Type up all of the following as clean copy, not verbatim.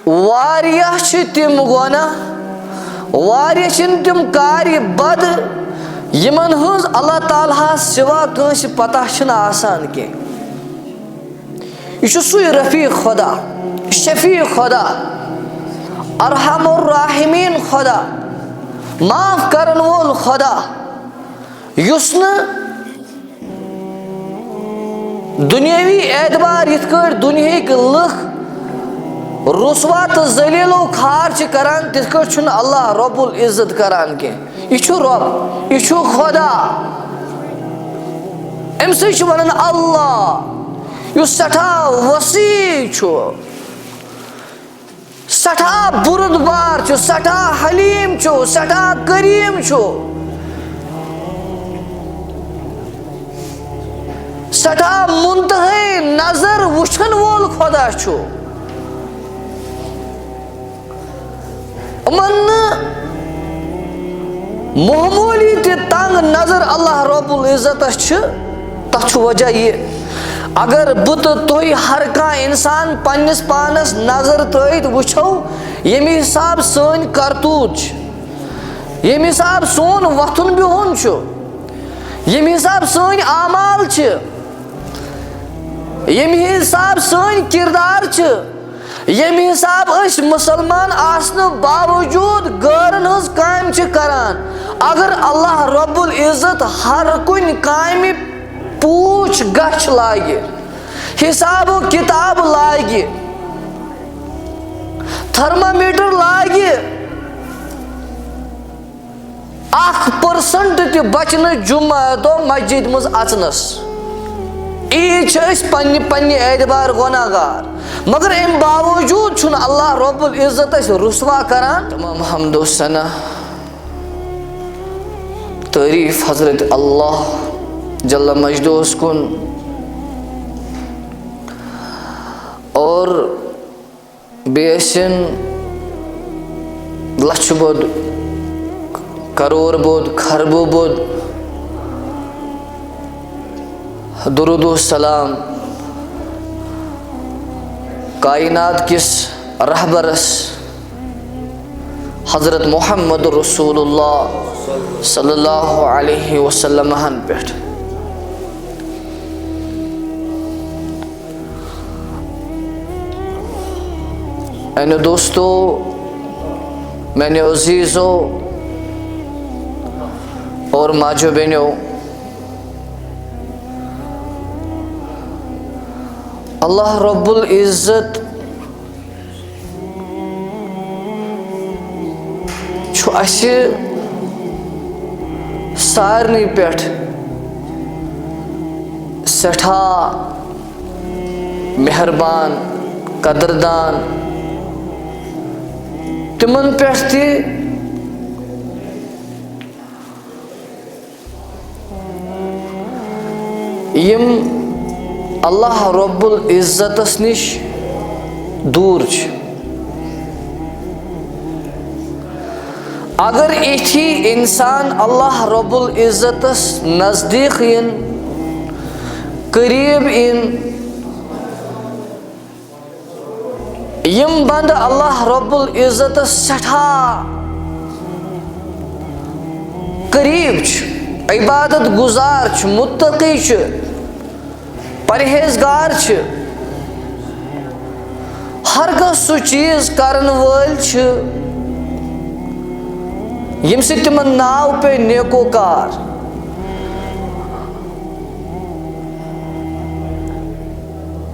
واریاہ چھ تم گناہ واریاہ چھ تم کارِ بد یمن ہنز اللہ تعالیٰ سوا کنس پتہ چھنہ آسان کی یہ سوی رفیق خدا شفیع خدا ارحم الراحمین خدا معاف کرن وول خدا یس نہ دنیاوی اعتبار یت کر دنیاک لکھ رسوا تو ذلیل و خار کران تت کر چھن اللہ رب العزت کران کی یہ چھو رب یہ چھو خدا ام سے چھو ونن اللہ یس سٹھا وسیع چھو سٹھا بردبار چھو سٹھا حلیم چھو سٹھا کریم چھو سٹھا منتہی نظر وچھن وول خدا چھو امن معمولی تے تنگ نظر اللہ رب العزت تتھ وجہ یہ اگر بت تھی ہر کان انسان پنس پانس نظر ترت وچھو یم حساب سن کرتوت یم حساب سون وتھن بہن یم حساب سن اعمال یم حساب سن کردار یم حساب اس مسلمان آسن باوجود غیرن ہز کام کران اگر اللہ رب العزت ہر کن کام پوچھ گچھ لاگہ حساب و کتاب لاگہ تھرمامیٹر لاگہ 1% تہ بچن جمعہ دو مسجد مز اچنس عید پنہ اعتبار گناہ گار مگر ام باوجود چھن اللہ رب العزت رسوا کران تمام حمد و ثنا تعریف حضرت اللہ جل مجدوس کن اور بیسن لچھ بود کروڑ بود خربو بود درود و سلام کائنات کس رہبرس حضرت محمد رسول اللہ صلی اللہ علیہ وسلم پہ مینے دوستو مینے عزیزو اور ماجو بہنوں اللہ رب العزت چھو اسہ سارنی پہ سٹھا مہربان قدردان تمن پہ تہ یم اللہ رب العزتس نش دور اگر ایتھی انسان اللہ رب العزتس نزدیک ان قریب ان یم بند اللہ رب العزتس سٹھا قریب عبادت گزار متقی پرہیزگار ہر کس سو چیز کرن ول یم سے تمن ناو پہ نیکوکار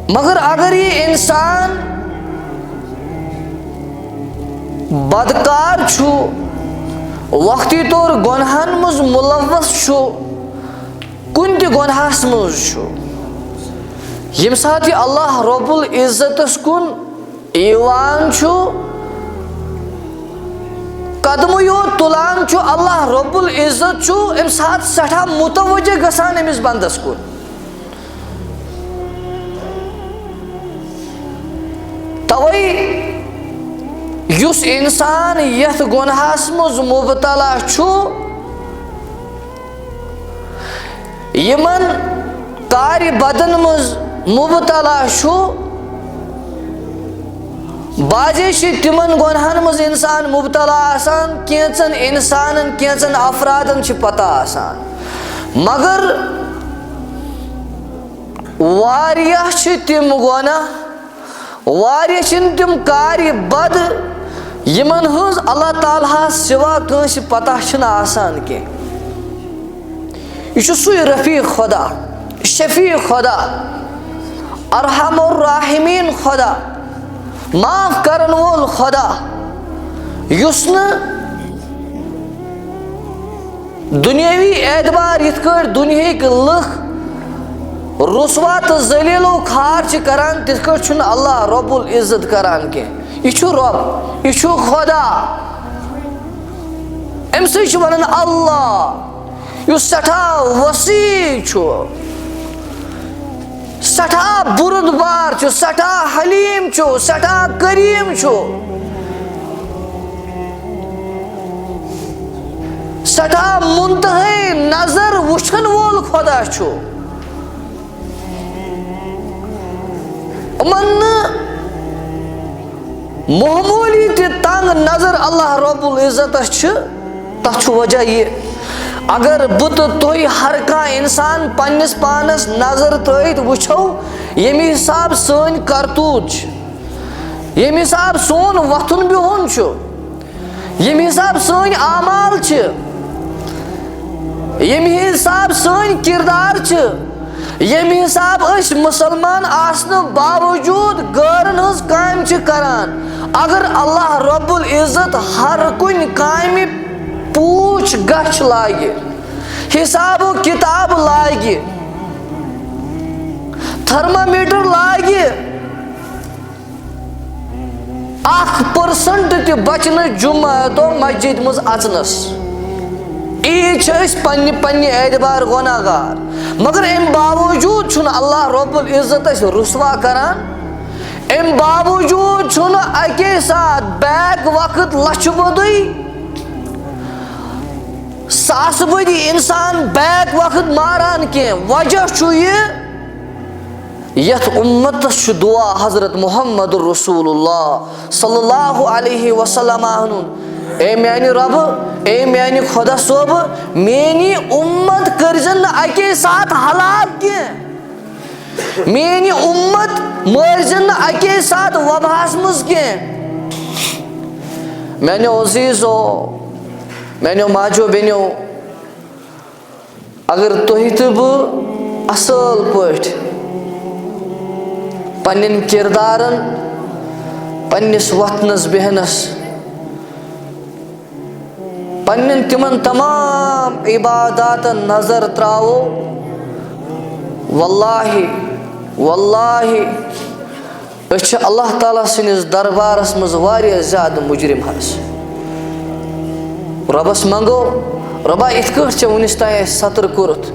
مگر اگر یہ انسان بدکار چھو وقتی طور گناہن مز ملوث چھو کن تہ گناہس مز چھو یم سات یہ اللہ رب العزتس کن ایوان چھو قدم یوت تلان چھو اللہ رب العزت چھو ام سات سٹھا متوجہ گسان امس بندس کن توئی یس انسان یت گناہس مز مبتلا چھو یمن کار بدن مز مبتلا چھو باجے تمن گنہن مز انسان مبتلا آسان کینچن انسانن کینچن افرادن پتہ آسان مگر واریاہ تم گناہ واریاہ تم کار بد یمن ہز اللہ تعالیٰ سوا کنس پتہ آسان کی یہ سوی رفیق خدا شفیع خدا ارحم الراحمین خدا معاف کرن وول خدا یس دنیاوی اعتبار یت کٹ دنیاک لکھ رسوا تو ذلیل و کھار کران تت کٹ اللہ رب العزت کران کی یہ رب یہ خدا ام سی ونان اللہ اس سٹھا وسیع سٹھا بردبار سٹھا حلیم سٹھا کریم سٹھا منتہی نظر وچھن وول خدا من معمولی تنگ نظر اللہ رب العزت تک وجہ یہ اگر بت تھی ہر کھانا انسان پنس پانس نظر ترت وچھو یمی حساب سن کرتوت یمی حساب سون وتھن بہن یمی حساب سن اعمال یمی حساب سن کردار یمی حساب اس مسلمان آسن باوجود غیرن ہز کام کران اگر اللہ رب العزت ہر کن کام پوچھ گچھ لاگہ حساب و کتاب لاگہ تھرمامیٹر لاگہ 1% تہ بچن جمعہ مسجد مز اچنس عید پنہ اعتبار گناہ گار مگر ام باوجود اللہ رب العزت رسوا کران ام باوجود اکے ساتھ بیک وقت لچھ بدی ساس بدی انسان بیک وقت ماران کی وجہ یت امتس دعا حضرت محمد رسول اللہ صلی اللہ علیہ وسلم اے میانی رب اے میانی خدا صوب میانی امت کرزن اکے ساتھ ہلاک کی میانی امت مرزن اکے ساتھ وباس مز کی میانی عزیزو میانو ماجو بینو اگر تھی تو بہ اصل پٹ پنن کردارن پنس وتھنس بہنس پنن تمن تمام عباداتن نظر تراو واللہ اس اللہ تعالیٰ سنس دربارس مز واریاہ زیادہ مجرم حس ربس منگو ربا ات کٹ ونس تین ستر کورت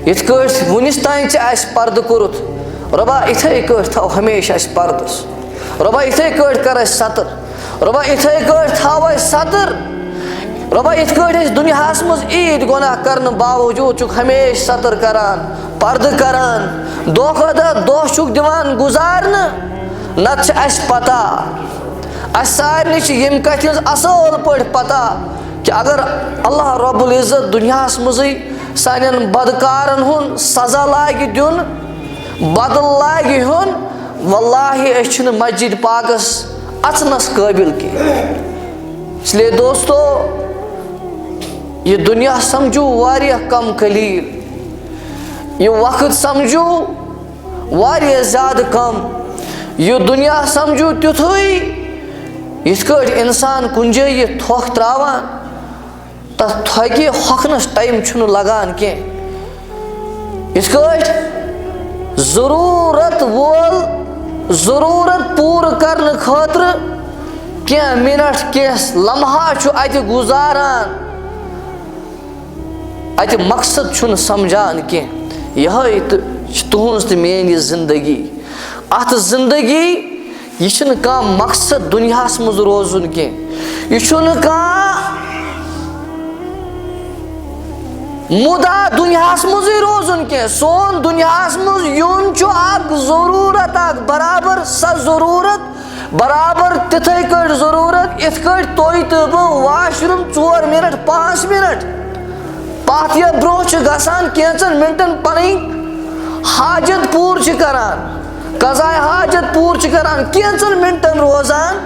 ات کٹ ونس تین پرد کورت ربا اتھے کٹ تھو ہمیشہ پردس ربا اتھے کٹ کر ستر ربا اتھے کٹ تھو ستر ربا ات کٹ دنیاس مز عید گناہ کرنے باوجود ہمیشہ ستر کران پرد کران دہ دہ دان گزارنے نت پتہ اس سارے یم کت اصل پہ پتہ کہ اگر اللہ رب العزت دنیاس مزے سان بدکارن ہن سزا لاگہ دین بدل لاگہ ہن واللہ اس مسجد پاکس اچنس قابل کی اس لیے دوستو یہ دنیا سمجھو واریاہ کم قلیل یہ وقت سمجھو واریاہ زیادہ کم یہ دنیا سمجھو تیتھوئی یت کٹ انسان کن جائے یہ تھوک تراوان تک تھوکہ ہۄکھنس ٹائم چھُنہٕ لگان کی یت کٹ ضرورت وول ضرورت پور کرنے خاطر کینٛہہ منٹ کینٛہہ لمحہ چھُ اتہِ گزاران اتہِ مقصد چھُنہٕ سمجھان کینٛہہ یہے تہنٛز تہٕ میٲنۍ زندگی اتھ زندگی یہ چھُنہٕ کانٛہہ مقصد دنیاہس منٛز روزُن کینٛہہ یہ چھُنہٕ کانٛہہ مدعا دنیاہس منٛزٕے روزُن کینٛہہ سون دنیاہس منٛز یُن چھُ اکھ ضروٗرت اکھ برابر سۄ ضروٗرت برابر تتھے کٹ ضرورت ات کٹ توئی تو بہ واش روم 4 منٹ 5 منٹ پات یا برو گسان کینچن منٹن پنی حاجت پور کران قضاء حاجت پور کران کینچن منٹن روزان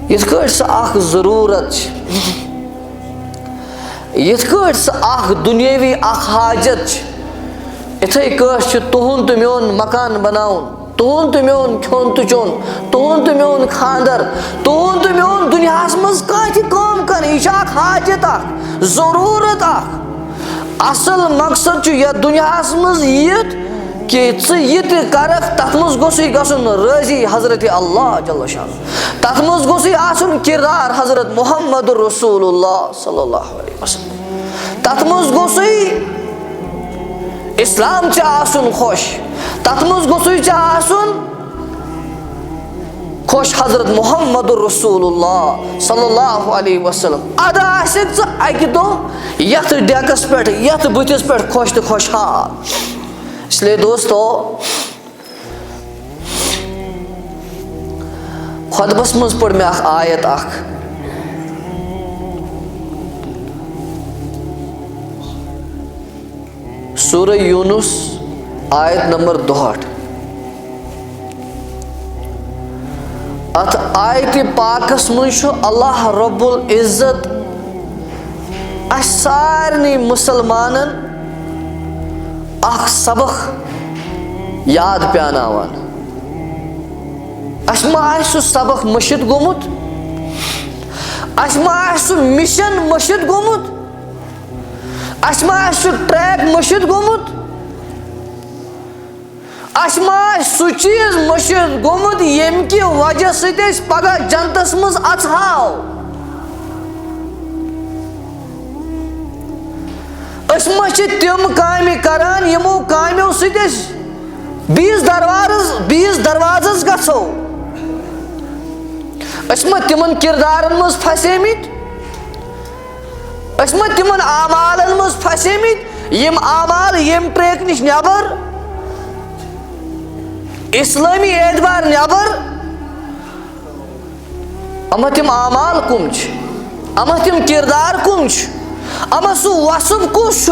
یت کٹ سہ اخ ضرورت یت کٹ سہ اخ دنیاوی اخ حاجت اتھے کٹ تہند تو میون مکان بناؤن تہند تو میون کھیون تو چون تہند تو میون خاندر تہند تو میون دنیاس مز کانٛہہ تہِ کٲم کرٕنۍ یہِ چھِ اکھ حاجت اکھ ضروٗرت اکھ اصل مقصد چھُ یتھ دنیاہس منٛز یِتھ کہ ژٕ یہِ تہِ کرکھ تتھ منٛز گوٚژھُے گژھُن رٲضی حضرت اللہ جل شان تتھ منٛز گوٚژھُے آسُن کردار حضرت محمد رسول اللہ صلی اللہ علیہ وسلم تتھ منٛز گوٚژھُے اسلام ژےٚ آسُن خۄش تتھ منٛز گوٚژھُے ژےٚ آسُن خۄش حضرت محمد رسول اللہ صلی اللہ علیہ وسلم ادٕ آسکھ ژٕ اکہِ دۄہ یتھ ڈیکس پٮ۪ٹھ یتھ بٕتھِس پٮ۪ٹھ خۄش تہٕ خۄشحال اس لیے دوستو خطبس مز پڑھ میں اخ آیت اخ سورہ یونس آیت نمبر 62 ات آیت پاکس منش اللہ رب العزت اس سارنی مسلمانن اخ سبق یاد پیاناوان اس ما سہ سبق مشت گومت اس ما سہ مشن مشت گومت اس ما سہ ٹریک مشت گومت اس ما سہ چیز مشت گومت یم کی وجہ سۭتۍ أسۍ پگہ جنتس مز اژہاو اس ما چھ تم کامہِ کران یمو کامیو سۭتۍ أسۍ بیٚیِس دروازس گژھو اس ما تمن کردارن مز پھسیمٕتۍ اس ما تمن اعمالن مز پھسیمٕتۍ یم اعمال یم ٹریک نش نٮ۪بر اسلٲمی اعتبار نٮ۪بر اما تم اعمال کم چھ اما تم کردار کم چھ اما سہ وصف کس چھُ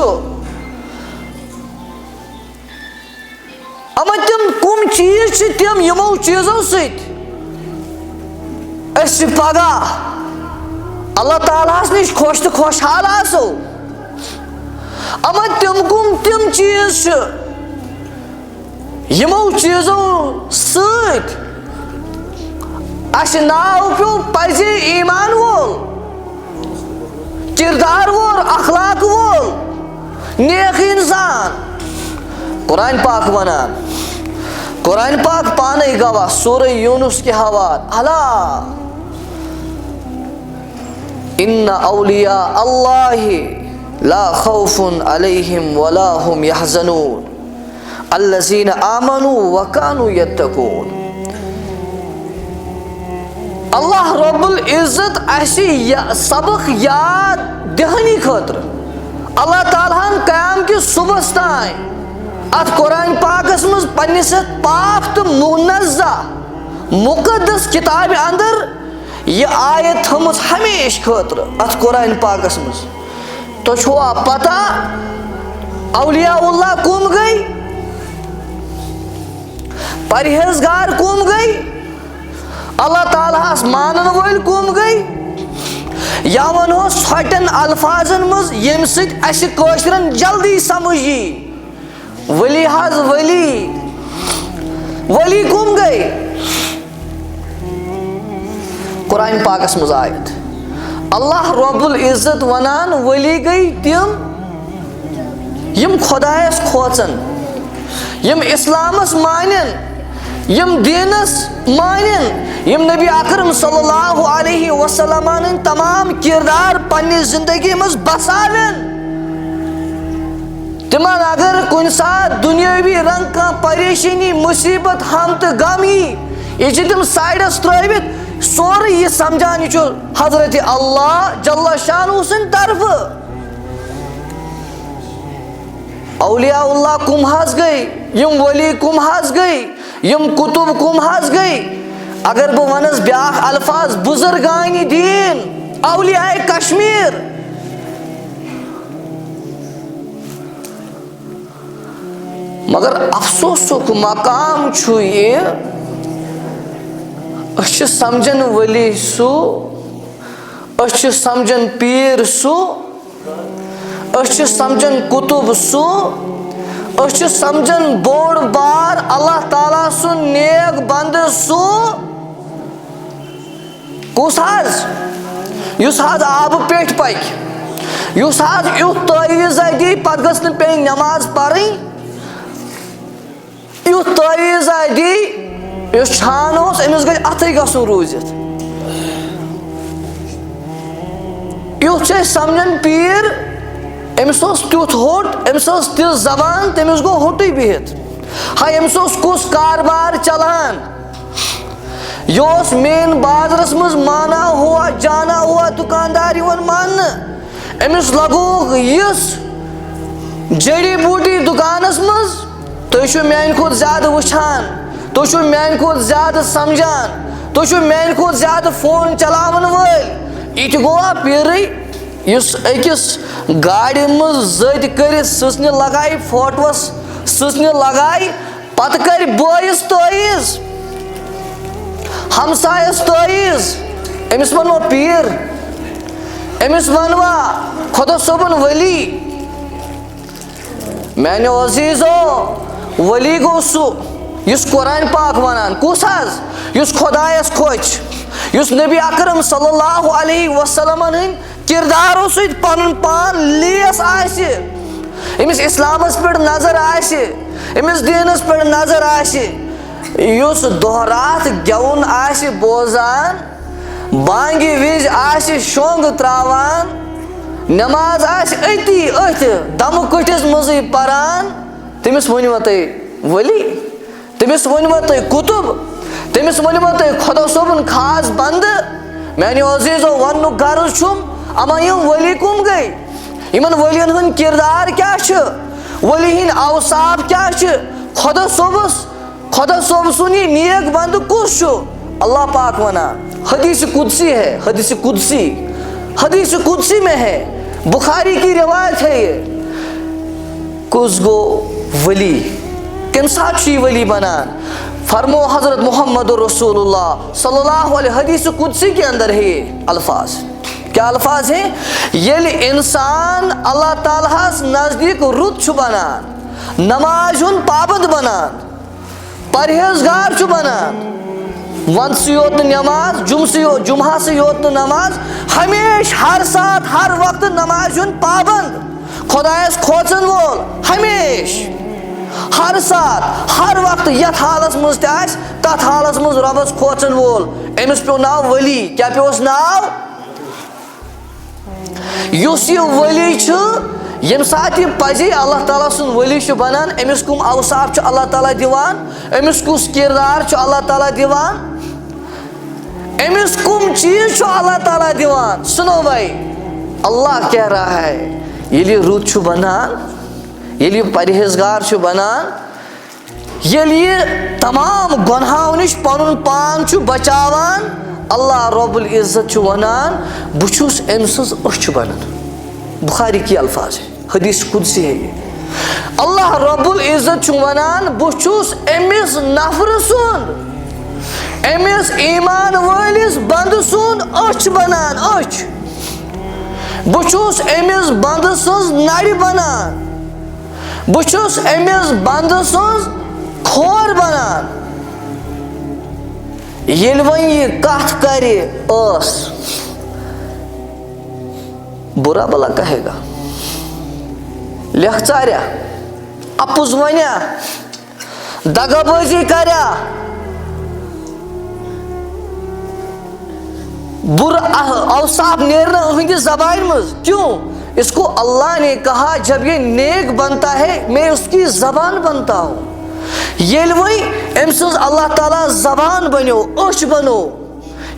اما تم کم چیز چھ تم یمو چیزو سۭتۍ أسۍ چھِ پگاہ اللہ تعالیٰ ہس نش خۄش تہٕ خۄشحال آسو اما تم چیز چھ یمو چیزو سۭتۍ اسہِ ناو پیو پزِ ایمان وول کردار وول اخلاق وول نیک انسان قرآن پاک ونان قرآن پاک پانے گواہ سورہ یونس کے حوالے الا ان اولیاء اللہ لا خوف علیہم ولا هم يحزنون الذین آمنوا وكانوا يتقون اللہ رب العزت اسی سبق یاد دہنی خاطر اللہ تعالیٰ ہن قیام کی صبح تائیں ات قرآن پاکس مز پنس پاک تو منزہ مقدس کتاب اندر یہ آیت تھمت ہمیشہ خاطر ات قرآن پاکس مز تو چھوا پتہ اولیاء اللہ کم گئی پرہیزگار کم گئی اللہ تعالیٰ ہس مانن ول کم گئی یا ونو ژھۄٹٮ۪ن الفاظن مز یم سۭتۍ اسہِ کٲشرٮ۪ن جلدی سمجھ یی ولی حظ ولی کم گئی قرآن پاکس مز آیت اللہ رب العزت ونان ولی گئی تم یم خدایس کھوژن یم اسلامس مانن یم دینس مانن یم نبی اکرم صلی اللہ علیہ وسلم تمام کردار پنہ زندگی مز بساون تمن اگر کن سات دنیاوی رنگ کا پریشانی مصیبت ہم تو غم یہ تم سائڈس ترٲوِتھ سورے یہ سمجھان یہ حضرت اللہ جل شانہ سن طرف اولیاء اللہ کم حظ گئی یم ولی کم حظ گئی یم کتب کم حض گئی اگر بہ ونس بیاکھ الفاظ بزرگان دین اولیاء کشمیر مگر افسوسک مقام چھُ یہ أسۍ چھِ سمجھن ولی سُہ أسۍ چھِ سمجھن پیٖر سُہ أسۍ چھِ سمجھن کتب سُہ أسۍ چھِ سمجھن بوڑ بار اللہ تعالیٰ سُنٛد نیک بندٕ سُہ کُس حظ یُس حظ آبہٕ پیٚٹھۍ پکہِ یُس حظ یُتھ تعویٖزا دی پتہٕ گٔژھ نہٕ پیٚنۍ نٮ۪ماز پرٕنۍ یُتھ تعویٖزا دی یُس چھان اوس أمِس گژھِ اَتھٕے گژھُن روٗزِتھ یُتھ چھِ أسۍ سمجھن پیٖر أمِس اوس تیُتھ ہوٚٹ أمِس ٲس تِژھ زبان تٔمِس گوٚو ہوٚٹُے بِہِتھ ہاے أمِس اوس کُس کاربار چلان یہِ اوس مین بازرس منٛز مانا ہوا جانا ہوا دُکاندار یِوان ماننہٕ أمِس لگووُکھ یِژھ جڑی بوٗٹی دُکانس منٛز تُہۍ چھِو میانہِ کھۄتہٕ زیادٕ وٕچھان تُہۍ چھِو میانہِ کھۄتہٕ زیادٕ سمجھان تُہۍ چھِو میانہِ کھۄتہٕ زیادٕ فون چلاون وٲلۍ یہِ تہِ گوٚوا پیٖرٕے یُس أکِس گاڑِ منٛز زٔدۍ کٔرِتھ سٕژنہِ لگایہِ فوٹوَس سٕژنہِ لگایہِ پتہٕ کرِ بٲیِس تعویٖز ہمسایس تعویٖز أمِس ونوا پیٖر أمِس ونوا خۄدا صٲبُن ؤلی میانیو عزیٖزو ؤلی گوٚو سُہ یُس قرآن پاک ونان کُس حظ یُس خۄدایس خۄش یُس نبی اکرم صلی اللہ علیہ وسلمن ہٕنٛدۍ کردارو سۭتۍ پنُن پان لیس آسہِ أمِس اسلامس پٮ۪ٹھ نظر آسہِ أمِس دیٖنس پٮ۪ٹھ نظر آسہِ یُس دۄہ راتھ گٮ۪وُن آسہِ بوزان بانگہِ وِزِ آسہِ شۄنٛگ تراوان نٮ۪ماز آسہِ أتی أتھۍ دمہٕ کٔٹھِس منٛزٕے پران تٔمِس ؤنۍوا تُہۍ ؤلی تٔمِس ؤنۍوا تُہۍ کُتُب تٔمِس ؤنۍوا تُہۍ خۄدا صٲبُن خاص بنٛدٕ میانیو عزیٖزو وننُک غرض چھُم اما یِم ؤلی کٕم گٔے یِمن ؤلین ہُنٛد کردار کیاہ چھُ ؤلی ہٕنٛدۍ اوصاف کیاہ چھِ خۄدا صٲب سُنٛد یہِ نیک بنٛدٕ کُس چھُ اللہ پاک ونان حدیث قدسی ہے حدیث قدسی میں ہے بخاری کی روایت ہے یہ کُس گوٚو ولی کمہِ ساتہٕ چھُ یہِ ولی بنان فرمو حضرت محمد رسول اللہ صلی اللہ علیہ حدیث قدسی کے اندر ہے یہ الفاظ کیا الفاظ ہیں ییٚلہِ انسان اللہ تعالیٰ ہس نزدیٖک رُت چھُ بنان نماز ہُنٛد پابنٛد بنان پرہیزگار چھُ بنان وندسٕے یوت نہٕ نٮ۪ماز جمعہسٕے یوت نہٕ نماز ہمیشہِ ہر ساتہٕ ہر وقتہٕ نمازِ ہُنٛد پابنٛد خۄدایس کھوژن وول ہمیشہِ ہر ساتہٕ ہر وقتہٕ یتھ حالس منٛز تہِ آسہِ تتھ حالس منٛز رۄبس کھوژن وول أمِس پیوٚو ناو ؤلی کیاہ پیوٚوُس ناو یُس یہِ ؤلی چھُ ییٚمہِ ساتہٕ یہِ پزی اللہ تعالیٰ سُنٛد ؤلی چھُ بنان أمِس کٕم اوصاف چھُ اللہ تعالیٰ دِوان أمِس کُس کردار چھُ اللہ تعالیٰ دِوان أمِس کٕم چیٖز چھُ اللہ تعالیٰ دِوان سُنو بھائی اللہ کہہ رہا ہے ییٚلہِ یہِ رُت چھُ بنان ییٚلہِ یہِ پرہیزگار چھُ بنان ییٚلہِ یہِ تمام گۄنہو نِش پنُن پان چھُ بچاوان اللہ رب العزت چھُ ونان بہٕ چھُس أمۍ سٕنٛز أچھ بنان بخاری کی الفاظ ہے حدیث قدسی ہے یہ اللہ رب العزت چھُ ونان بہٕ چھُس أمِس نفرٕ سُنٛد أمِس ایمان وٲلِس بنٛدٕ سُنٛد أچھ بنان أچھ بہٕ چھُس أمِس بنٛدٕ سٕنٛز نرِ بنان بہٕ چھُس أمِس بنٛدٕ سٕنٛز کھور بنان ییٚلہِ وۄنۍ یہِ کتھ کرِ ٲس برا بلا کہے گا لیکھ ژاریا اپُز ونیا دگا بٲزی کریا برا اوصاف نیرنا اہندِ زبان منٛز کیوں اس کو اللہ نے کہا جب یہ نیک بنتا ہے میں اس کی زبان بنتا ہوں ییٚلہِ وۄنۍ أمۍ سٕنٛز اللہ تعالیٰ زبان بنیو أچھ بنو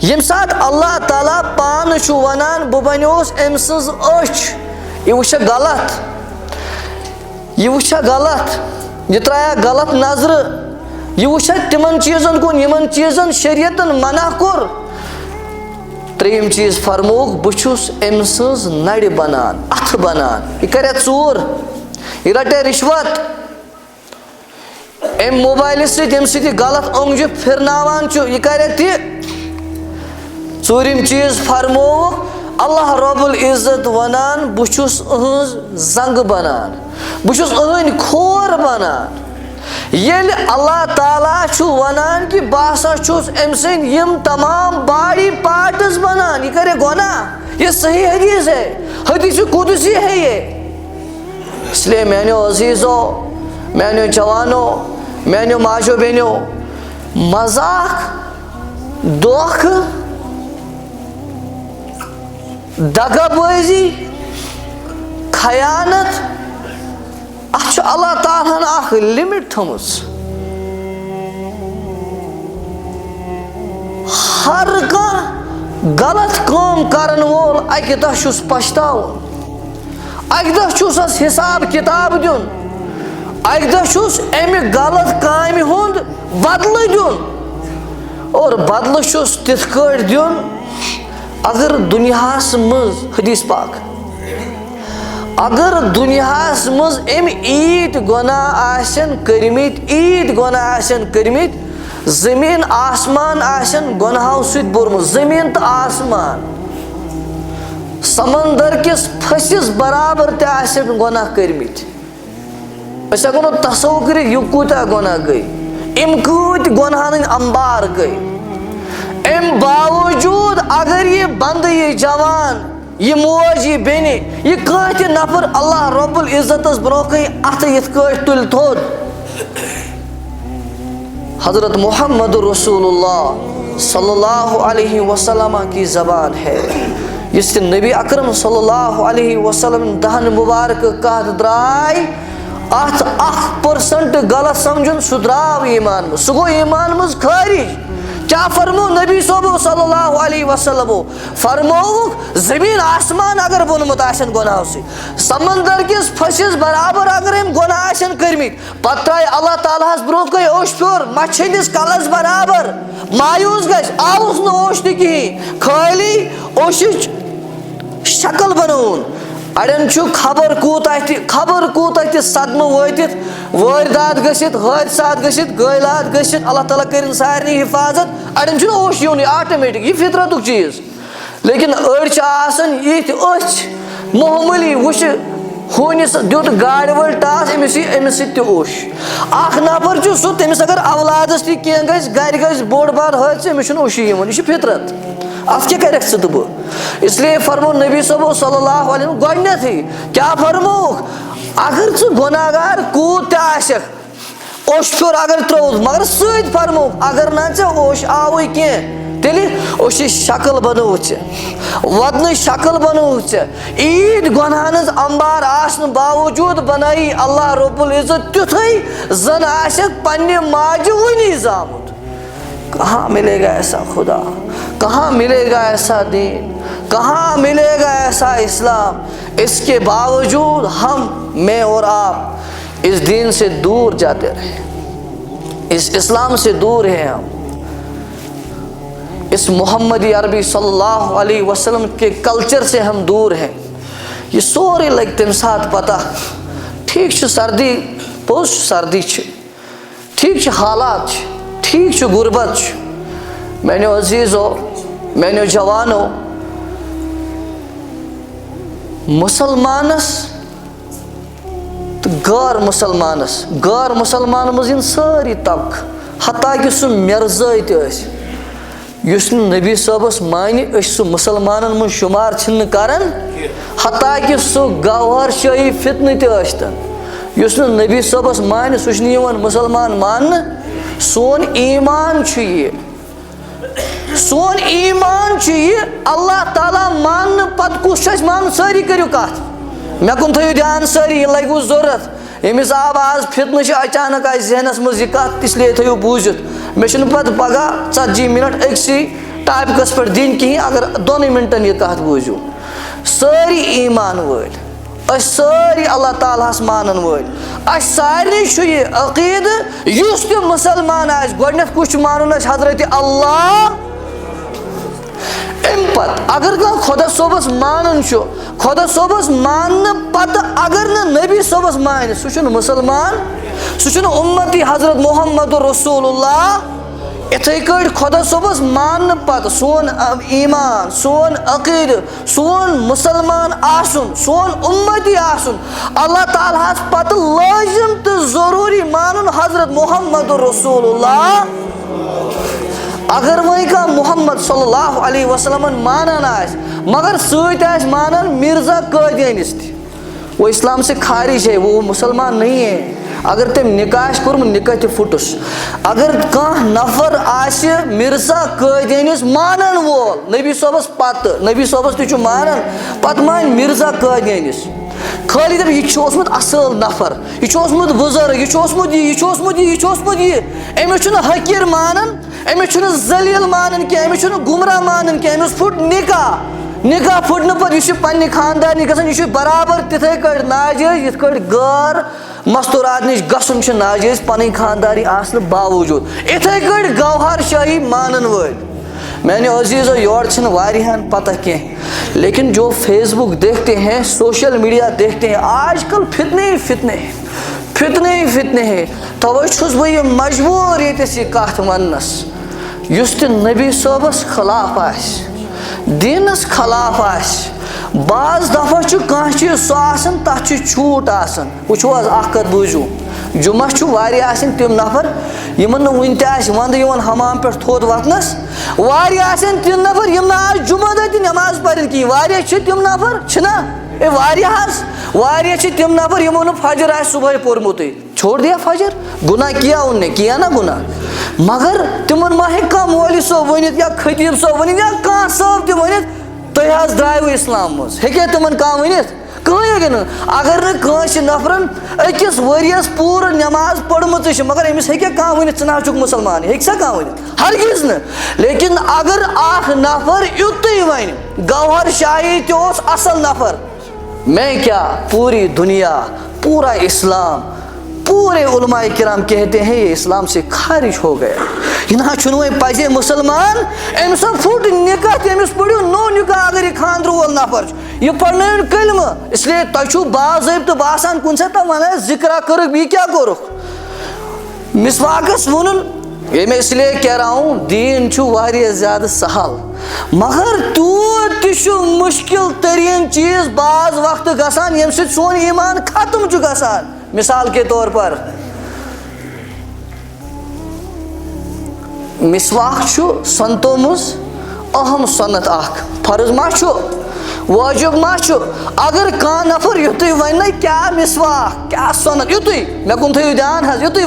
ییٚمہِ ساتہٕ اللہ تعالیٰ پانہٕ چھُ ونان بہٕ بنیووُس أمۍ سٕنٛز أچھ یہِ وٕچھا غلط یہِ ترٛایا غلط نظرٕ یہ وچھا تمن چیزن کن یمن چیزن شریعتن منع کور. تریم چیز فرموک بچھس ام سز نڑ بنان اتھ بنان. یہ کرے ژور, یہ رٹے رشوت, ام موبائل سۭتۍ ییٚمہِ سۭتۍ یہِ غلط اوٚنٛگجہِ پھِرناوان چھُ یہِ کرے تہِ. ژوٗرِم چیٖز فرمووُکھ اللہ رب العزت ونان بہٕ چھُس أہٕنٛز زنٛگہٕ بنان, بہٕ چھُس أہٕنٛدۍ کھور بنان. ییٚلہِ اللہ تعالیٰ چھُ ونان کہِ بہٕ ہسا چھُس أمۍ سٕنٛدۍ یِم تمام باڈی پارٹٕس بنان, یہِ کرے گۄناہ. یہ صحیح حدیث ہے, حدیث قدسی ہے یہ. اس لیے میانیو عزیزو, میانیو جوانو, میانیو ماجو بہنیو, مذاق, دھوکہ, دغا بازی, خیانت, اتھ چھُ اللہ تعالیٰ ہن اکھ لمٹ تھٲومٕژ. ہر کانٛہہ غلط کٲم کرن وول اکہِ دۄہ چھُس پشتاوُن, اکہِ دۄہ چھُسس حساب کتاب دیُن, اکہِ دۄہ چھُس امہِ غلط کامہِ ہُنٛد بدلہٕ دیُن. اور بدلہٕ چھُس تِتھ کٲٹھۍ دیُن اگر دُنیاہس منٛز, حدیث پاک, اگر دُنیاہس منٛز أمۍ ایٖتۍ گۄناہ آسن کٔرمٕتۍ, ایٖتۍ گۄناہ آسن کٔرمٕتۍ, زٔمیٖن آسمان آسن گۄناہو سۭتۍ بوٚرمُت, زٔمیٖن تہٕ آسمان, سمندر کِس پھٔسِس برابر تہِ آسن گۄناہ کٔرمٕتۍ. أسۍ ہٮ۪کو نہٕ تصور کٔرِتھ یہِ کوٗتاہ گۄناہ گٔے, أمۍ کۭتۍ گۄناہن ہٕنٛدۍ امبار گٔے. امہِ باوجوٗد اگر یہِ بنٛدٕ یہِ جوان, یہ موج, یہ بیٚنہِ, یہ کانٛہہ تہِ نفر اللہ رب العزتس برونٛہہ کَنۍ اَتھٕ یِتھ کٲٹھۍ تُلہِ تھوٚد. حضرت محمد رسول اللہ صلی اللہ علیہ وسلم کی زبان ہے. یُس تہِ نبی اکرم صلی اللہ علیہ وسلم دہن مبارکہٕ کتھ درٛاے, اتھ 1% غلط سمجھُن سُہ درٛاو ایٖمان منٛز, سُہ گوٚو ایٖمان منٛز خٲرج. کیا فرمو نبی صوبو صلی اللہ علیہ وسلمو, فرمووُکھ زمین آسمان اگر بوٚنمُت آسن گۄناہو سۭتۍ, سمندر کِس پھٔسِس برابر اگر أمۍ گۄناہ آسن کٔرمٕتۍ, پتہٕ ترٛایہِ اللہ تعالیٰ ہس برونٛہہ کَنۍ اوٚش پھیوٚر مچھِ ہٕنٛدِس کلس برابر, مایوٗس گژھِ, آوُس نہٕ اوٚش تہِ کِہیٖنۍ, خٲلی اوٚشِچ شکل بنووُن. اڑٮ۪ن چھُ خبر کوٗتاہ تہِ صدمہٕ وٲتِتھ, وٲرۍدات گٔژھِتھ, حٲدثات گٔژھِتھ, غٲلات گٔژھِتھ, اللہ تعالیٰ کٔرِنۍ سارنٕے حفاظت. اڑٮ۪ن چھُنہٕ اوٚش یِونٕے آٹومیٹِک, یہِ فطرتُک چیٖز. لیکن أڑۍ چھِ آسان یِتھۍ أچھ معموٗلی, وٕچھِ ہوٗنِس دیُت گاڑِ وٲلۍ ٹاس, أمِس یی أمِس سۭتۍ تہِ اوٚش. اکھ نفر چھُ سُہ, تٔمِس اگر اولادس تہِ کینٛہہ گژھِ, گرِ گژھِ بوٚڑ بار حٲدثہٕ, أمِس چھُنہٕ اوٚشُے یِوان, یہِ چھُ فطرت. اتھ کیٛاہ کرکھ ژٕ تہٕ بہٕ؟ اس لیے فرمو نبی صٲبو صلی اللہ علیہ وسلم گۄڈنیتھٕے کیٛاہ فرمووُکھ, اگر ژٕ گۄناہ گار کوٗت تہِ آسکھ, اوٚش پھیوٚر اگر ترٛووُتھ, مگر سۭتۍ فرمووُکھ اگر نہ ژےٚ اوٚش آوُے کینٛہہ, تیٚلہِ اوٚشِچ شکل بنٲوٕتھ ژےٚ, وۄدنٕچ شکل بنٲوٕتھ ژےٚ, ایٖتۍ گۄناہن ہٕنٛز امبار آسنہٕ باوجوٗد بنٲیی اللہ رب العزت تیُتھُے زن آسکھ پننہِ ماجہِ وُنی زامُت. کہاں ملے گا ایسا خدا, کہاں ملے گا ایسا دین, کہاں ملے گا ایسا اسلام. اس کے باوجود ہم, میں اور آپ اس دین سے دور جاتے رہے, اس اسلام سے دور ہیں ہم, اس محمدی عربی صلی اللہ علیہ وسلم کے کلچر سے ہم دور ہیں. یہ سورُے لگہِ تمہِ ساتہٕ پتہ. ٹھیٖک چھُ سردی, پوٚز چھُ سردی چھِ, ٹھیٖک چھِ حالات چھِ, ٹھیٖک چھُ غُربت چھُ. میانیو عزیٖزو, میانیو جوانو, مُسلمانس تہٕ غٲر مُسلمان منٛز یِن سٲری طبقہٕ, حتیٰ کہِ سُہ مرزٲے تہِ ٲسۍ, یُس نہٕ نبی صٲبس مانہِ أسۍ سُہ مُسلمانن منٛز شُمار چھِنہٕ کران, حتیٰ کہِ سُہ گوہر شٲہی فتنہٕ تہِ ٲسۍتن, یُس نہٕ نبی صٲبس مانہِ سُہ چھُنہٕ یِوان مُسلمان ماننہٕ. سون ایٖمان چھُ یہِ, سون ایٖمان چھُ یہِ, اللہ تعالیٰ ماننہٕ پتہٕ کُس چھُ اَسہِ مانُن؟ سٲری کٔرِو کتھ, مےٚ کُن تھٲیِو دھیان سٲری, یہِ لگوٕ ضوٚرتھ. ییٚمِس آو آز فتنہٕ چھِ اچانک آسہِ ذہنس منٛز یہِ کتھ, اس لیے تھٲیِو بوٗزِتھ. مےٚ چھُنہٕ پتہٕ پگاہ 40 منٹ أکسٕے ٹاپِکس پٮ۪ٹھ دِنۍ کِہیٖنۍ اگر 2 منٹن یہِ کتھ بوٗزِو. سٲری ایٖمان وٲلۍ, أسۍ سٲری اللہ تعالیٰ ہس مانن وٲلۍ, اس سارے یہ عقید اس تہ مسلمان گۄڈنیتھ کُس چھُ مانُن اَسہِ حضرت اللہ امہِ پتہٕ اگر کانٛہہ خۄدا صٲبس مانان چھُ خۄدا صٲبس ماننہٕ پتہٕ اگر نہٕ نبی صٲبس مانہِ سُہ چھُنہٕ مُسلمان سُہ چھُنہٕ اُمتی حضرت محمد رسول اللہ اِتھَے کٲٹھۍ خۄدا صٲبس ماننہٕ پتہٕ سون ایمان سون عقیدٕ سون مُسلمان آسُن سون اُمتی آسُن اللہ تعالیٰ ہس پتہٕ لٲزِم تہٕ ضروٗری مانُن حضرت محمد رسول اللہ اگر وۄنۍ کانٛہہ محمد صلی اللہ علیہ وسلمن مانان آسہِ مگر سۭتۍ آسہِ مانان مرزا قٲدیانِس تہِ وہ اسلام سے خارج ہے وہ مسلمان نہیں ہے اگر تم نکاح کوٚرمُت نکاح تہِ پھُٹُس اگر کانٛہہ نفر آسہِ مرزا قٲدیانِس مانن وول نبی صٲبس پتہٕ نبی صٲبس تہِ چھُ مانان پتہٕ مانہِ مرزا قٲدیانِس خٲلی دپ یہِ چھُ اوسمُت اصل نفر یہِ چھُ اوسمُت بُزرگ یہِ چھُ اوسمُت یہِ یہِ چھُ اوسمُت یہِ یہِ چھُ اوسمُت یہِ أمِس چھُنہٕ حقیٖر مانان أمِس چھُنہٕ ذلیٖل مانان کینٛہہ أمِس چھُنہٕ گُمراہ مانان کینٛہہ أمِس پھُٹ نکاح پھُٹنہٕ پتہٕ یہِ چھُ پننہِ خاندارنہِ گژھان یہِ چھُ برابر تِتھے کٲٹھۍ ناجٲیز یِتھ کٲٹھۍ غٲر مستوٗرات نِش گژھُن چھُ ناجٲیز پنٕنۍ خانداری آسنہٕ باوجوٗد اِتھے کٲٹھۍ گوہر شٲہی مانن وٲلۍ میانہِ عزیٖزو یورٕ چھِنہٕ واریاہن پتہ کینٛہہ لیکن جو فیس بک دیکھتے ہیں سوشل میڈیا دیکھتے ہیں آج کل فتنے ہی فتنے ہیں توے چھُس بہٕ یہِ مجبوٗر ییٚتٮ۪س یہِ کتھ وننس یُس تہِ نبی صٲبس خلاف آسہِ دیٖنس خلاف آسہِ بعض دفعہ چھُ کانٛہہ چیٖز سُہ آسان تتھ چھُ چھوٗٹ آسان وٕچھو حظ اکھ کتھ بوٗزِو جمعہ چھُ واریاہ آسان تِم نفر یِمن نہٕ وُنہِ تہِ آسہِ ونٛدٕ یِوان حمام پٮ۪ٹھ تھوٚد وتھنس واریاہ آسان تِم نفر یِم نہٕ آز جمعہ دۄہ تہِ نٮ۪ماز پرن کِہیٖنۍ واریاہ چھِ تِم نفر چھِنا واریاہ حظ واریاہ چھِ تِم نفر یِمو نہٕ فجر آسہِ صبحٲے پوٚرمُتٕے چھوڑ دیا فجر گناہ کیا ان نے کیا نا گناہ مگر تمن ما ہیٚکہِ کانٛہہ مولوی صٲب ؤنِتھ یا خطیٖب صٲب ؤنِتھ یا کانٛہہ صٲب تہِ ؤنِتھ تُہۍ حظ درٛایوٕ اِسلام منٛز ہیٚکیٛاہ تِمن کانٛہہ ؤنِتھ کٕہٕنۍ ہیٚکہِ نہٕ اگر نہٕ کٲنٛسہِ نفرن أکِس ؤرِیس پوٗرٕ نٮ۪ماز پٔرمٕژٕے چھِ مگر أمِس ہیٚکیٛاہ کانٛہہ ؤنِتھ ژٕ نہ حظ چھُکھ مُسلمان ہیٚکہِ سا کانٛہہ ؤنِتھ ہرگز نہٕ لیکن اگر اکھ نفر یُتُے وَنہِ گوہر شاہی تہِ اوس اصل نفر میں کیا پوری دنیا پورا اسلام پورے علماء کرام کہتے ہیں یہ اسلام سے خارج ہو گیا یہ نہ چھُنہٕ وۄنۍ پزے مُسلمان أمِس پھُٹ نکاح تہِ أمِس پٔرِو نوٚو نکاح اگر یہِ خاندرٕ وول نفر چھُ یہِ پرنٲیِن کلمہٕ اسلیے تۄہہِ چھُو باضٲبطہٕ باسان کُنہِ ساتہٕ ونان ذکرا کٔرٕکھ یہِ کیٛاہ کوٚرُکھ مسواکس ووٚنُن یہ میں اس لیے کہہ رہا ہوں دین چھُ واریاہ زیادٕ سہل مگر تیوٗت تہِ چھُ مُشکل تریٖن چیٖز بعض وقتہٕ گژھان ییٚمہِ سۭتۍ سون ایمان ختم چھُ گژھان مثال کے طور پر مسواک چھُ سنتو منٛز اہم سنت اکھ فرض ما چھُ واجب ما چھُ اگر کانٛہہ نفر یُتُے وَنہِ نہ کیٛاہ مسواک کیٛاہ سنت یُتُے مےٚ کُن تھٲیِو دھیان حظ یُتُے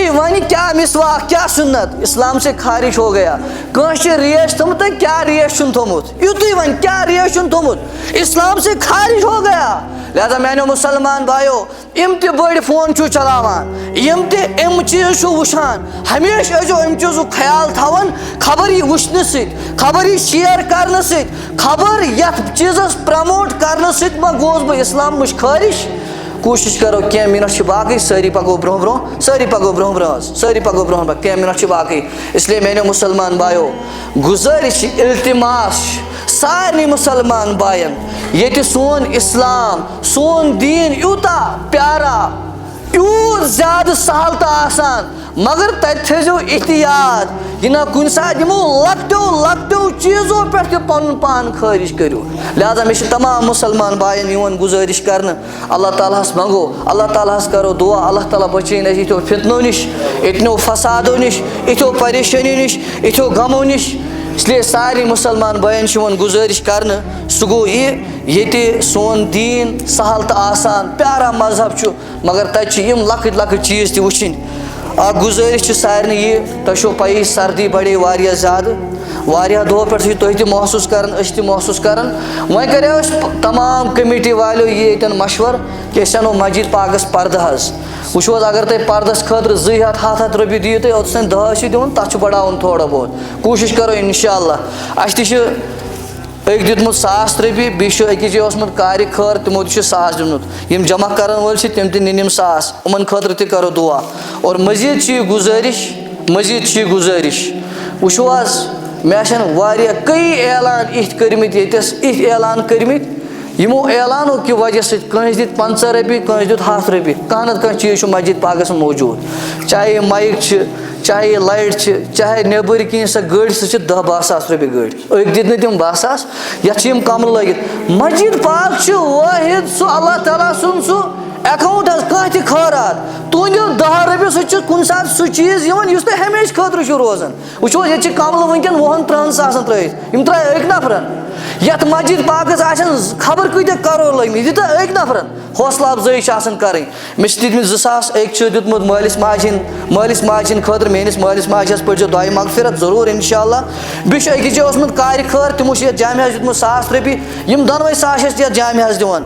وَنہِ کیٛاہ مسواک کیٛاہ سنت اسلام سے خارج ہو گیا کٲنٛسہِ چھِ ریش تھوٚمُت کیٛاہ ریش چھُنہٕ تھوٚمُت یُتُے وَنہِ کیٛاہ ریش چھُنہٕ تھوٚمُت اسلام سے خارج ہو گیا لہذا میانیو مُسلمان بایو یِم تہِ بٔڑۍ فون چھُو چلاوان یِم تہِ یِم چیٖز چھُو وٕچھان ہمیشہِ ٲسۍزیو اَمہِ چیٖزُک خیال تھاوان خبر یی وٕچھنہٕ سۭتۍ خبر یی شیر کرنہٕ سۭتۍ خبر یتھ چیٖزس پرموٹ کرنہٕ سۭتۍ ما گوس بہٕ اسلام نِش خٲرج کوٗشِش کرو کینٛہہ مِنٹ چھِ باقٕے سٲری پکو برونٛہہ برونٛہہ سٲری پکو برونٛہہ برونٛہہ سٲری پکو برونٛہہ برونٛہہ کینٛہہ مِنٹ چھِ باقٕے اسلیے میانیو مُسلمان بایو گُزٲرِش چھِ التماس چھِ سارنٕے مُسلمان باین ییٚتہِ سون اسلام سون دیٖن یوٗتاہ پیارا یوٗت زیادٕ سہل تہٕ آسان مگر تتہِ تھٲیزیو احتیاط یہِ نہ کُنہِ ساتہٕ یِمو لۄکٹیو چیٖزو پٮ۪ٹھ تہِ پنُن پان خٲرج کٔرِو لہذا مےٚ چھِ تمام مُسلمان باین یِوان گُزٲرِش کرنہٕ اللہ تعالیٰ ہس منگو اللہ تعالیٰ ہس کرو دعا اللہ تعالیٰ بچٲیِن اَسہِ یِتھیو فتنو نِش یِتنیو فسادو نِش یِتھیو پریشٲنیو نِش یِتھیو غمو نِش اسلیے سارے مُسلمان باین چھِ یِوان گُزٲرِش کرنہٕ سُہ گوٚو یہِ ییٚتہِ سون دیٖن سہل تہٕ آسان پیارا مذہب چھُ مگر تتہِ چھِ یِم لۄکٕٹۍ لۄکٕٹۍ چیٖز تہِ وٕچھِنۍ اکھ گُزٲرِش چھِ سارنٕے یہِ تۄہہِ چھو پَیی سردی بڑے واریاہ زیادٕ واریاہ دۄہ پٮ۪ٹھ چھِ تُہۍ تہِ محسوٗس کران أسۍ تہِ محسوٗس کران وۄنۍ کریو اَسہِ تمام کمیٹی والیو یہِ ییٚتٮ۪ن مشور کہِ أسۍ اَنو مسجد پاکس پردٕ حظ وٕچھو حظ اگر تۄہہِ پردس خٲطرٕ 200-100 رۄپیہِ دِیِو تُہۍ اوٚتَس تانۍ 10 چھِ دِوان تتھ چھُ بڑاوُن تھوڑا بہت کوٗشِش کرو انشاء اللہ اَسہِ تہِ چھِ أکۍ دیُتمُت 1,000 رۄپیہِ بیٚیہِ چھُ أکِس جایہِ اوسمُت کارِ خٲر تِمو تہِ چھُ 1,000 دیُتمُت یِم جمع کرن وٲلۍ چھِ تِم تہِ نِن یِم 1,000 یِمن خٲطرٕ تہِ کرو دُعا اور مٔزیٖد چھِ یہِ گُزٲرِش وٕچھو حظ مےٚ آسن واریاہ کئی اعلان یِتھ کٔرمٕتۍ ییٚتٮ۪س یِتھ اعلان کٔرمٕتۍ یِمو اعلانو کہِ وجہ سۭتۍ کٲنٛسہِ دِتۍ 50 رۄپیہِ کٲنٛسہِ دیُت 100 رۄپیہِ کانٛہہ نتہٕ کانٛہہ چیٖز چھُ مسجد پاکس منٛز موجوٗد چاہے یہِ مایِک چھِ چاہے یہِ لایٹ چھِ چاہے نیٚبٕرۍ کِنۍ سۄ گٔڑۍ سُہ چھِ 10-12 ساس رۄپیہِ گٔڑۍ أکۍ دِتۍ نہٕ تِم 12 ساس یتھ چھِ یِم کمرٕ لٲگِتھ مسجد پاک چھُ وٲحد سُہ اللہ تعالیٰ سُنٛد سُہ اٮ۪کاوُنٛٹ حظ کانٛہہ تہِ خٲرات تُہنٛدیو 10 رۄپیو سۭتۍ چھُ کُنہِ ساتہٕ سُہ چیٖز یِوان یُس تۄہہِ ہمیشہِ خٲطرٕ چھُ روزان وٕچھو ییٚتہِ چھِ کملہٕ وٕنکٮ۪ن 20-30 ساسن ترٲیِتھ یِم ترٛایہِ أکۍ نفرن یتھ مسجد پاکس آسن خبر کۭتیاہ کرور لٔگمٕتۍ یہِ ترٛایہِ أکۍ نفرن حوصلہٕ افضٲیی چھِ آسان کرٕنۍ مےٚ چھِ دِتمٕتۍ 2 ساس أکۍ چھُ دیُتمُت مٲلِس ماجہِ ہِنٛدۍ خٲطرٕ میٲنِس مٲلِس ماجہِ حظ پٔرزیٚو دعایہِ مغفرت ضروٗر انشاءاللہ بیٚیہِ چھُ أکِس جایہِ اوسمُت کارِ خٲر تِمو چھُ یتھ جامعہ ہس دیُتمُت 1,000 رۄپیہِ یِم دۄنوے ساس چھِ أسۍ یتھ جامعہ ہس دِوان